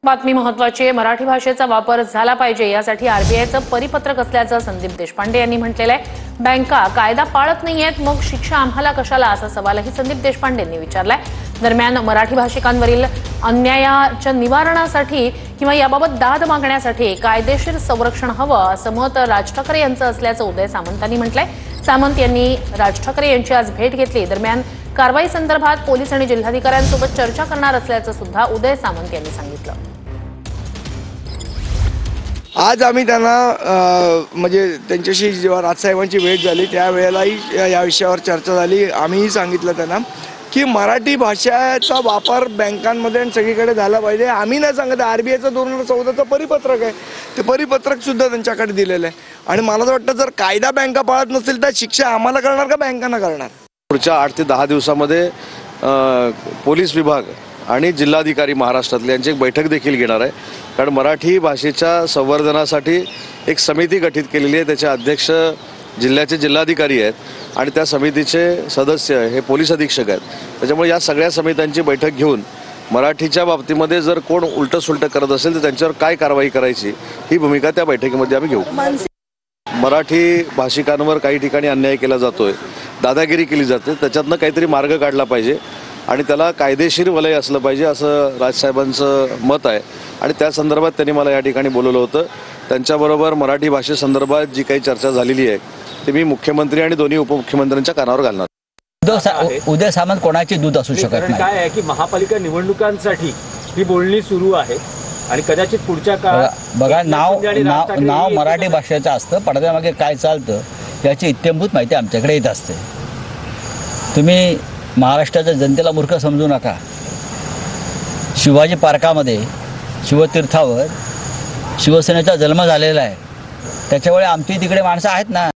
बातमी महत्त्वाची आहे। मराठी भाषेचा वापर झाला पाहिजे यासाठी आरबीआयचं परिपत्रक असल्याचं संदीप देशपांडे यांनी म्हटलेलं आहे। बँका कायदा पाळत नाहीयेत, मग शिक्षा आम्हाला कशाला, असा सवालही संदीप देशपांडेंनी विचारलाय। दरम्यान मराठी भाषिकांवरील अन्यायाच्या निवारणासाठी किंवा याबाबत दाद मागण्यासाठी कायदेशीर संरक्षण हवं असं मत राज ठाकरे यांचं असल्याचं उदय सामंतांनी म्हटलंय। सामंत यांनी राज ठाकरे यांची आज भेट घेतली। दरम्यान कारवाई संदर्भात पोलीस आणि जिल्हाधिकाऱ्यांसोबत चर्चा करणार असल्याचं सुद्धा उदय सामंत यांनी सांगितलं। आज आम्ही त्यांना म्हणजे त्यांच्याशी जेव्हा राजसाहेबांची भेट झाली त्यावेळेलाही या विषयावर चर्चा झाली। आम्हीही सांगितलं त्यांना की मराठी भाषेचा वापर बँकांमध्ये आणि सगळीकडे झाला पाहिजे। आम्ही नाही सांगत, आरबीआयचं 2014चं परिपत्रक आहे, ते परिपत्रक सुद्धा त्यांच्याकडे दिलेलं आहे। आणि मला तर वाटतं जर कायदा बँका पाळत नसतील तर शिक्षा आम्हाला करणार का बँकांना करणार? पुढच्या 8 ते 10 दिवसामध्ये पोलीस विभाग आणि जिल्हाधिकारी महाराष्ट्रातले यांची एक बैठक देखील घेणार आहे। कारण मराठी भाषेच्या संवर्धनासाठी एक समिती गठीत केलेली आहे, त्याचे अध्यक्ष जिल्ह्याचे जिल्हाधिकारी आहेत आणि त्या समितीचे सदस्य हे पोलीस अधीक्षक आहेत। त्याच्यामुळे या सगळ्या समित्यांची बैठक घेऊन मराठीच्या बाबतीमध्ये जर कोण उलटं करत असेल तर त्यांच्यावर काय कारवाई करायची ही भूमिका त्या बैठकीमध्ये आम्ही घेऊ। मराठी भाषिकांवर काही ठिकाणी अन्याय केला जातोय, दादागिरी केली जाते, त्याच्यातनं काहीतरी मार्ग काढला पाहिजे आणि त्याला कायदेशीर वलय असलं पाहिजे असं राजसाहेबांचं मत आहे। आणि त्या संदर्भात त्यांनी मला या ठिकाणी बोलवलं होतं। त्यांच्याबरोबर मराठी भाषेसंदर्भात जी काही चर्चा झालेली आहे ती मी मुख्यमंत्री आणि दोन्ही उपमुख्यमंत्र्यांच्या कानावर घालणार। उदय सामंत कोणाचे दूत असू शकत नाही। काय आहे की महापालिका निवडणुकांसाठी ही बोलणी सुरू आहे आणि कदाचित पुढच्या काळात बघा नाव मराठी भाषेचं असतं, पडद्यामागे काय चालतं याची इत्थंभूत माहिती आमच्याकडे येत असते। तुम्ही महाराष्ट्राच्या जनतेला मूर्ख समजू नका। शिवाजी पार्कामध्ये शिवतीर्थावर शिवसेनेचा जन्म झालेला आहे, त्याच्यामुळे आमची तिकडे माणसं आहेत ना।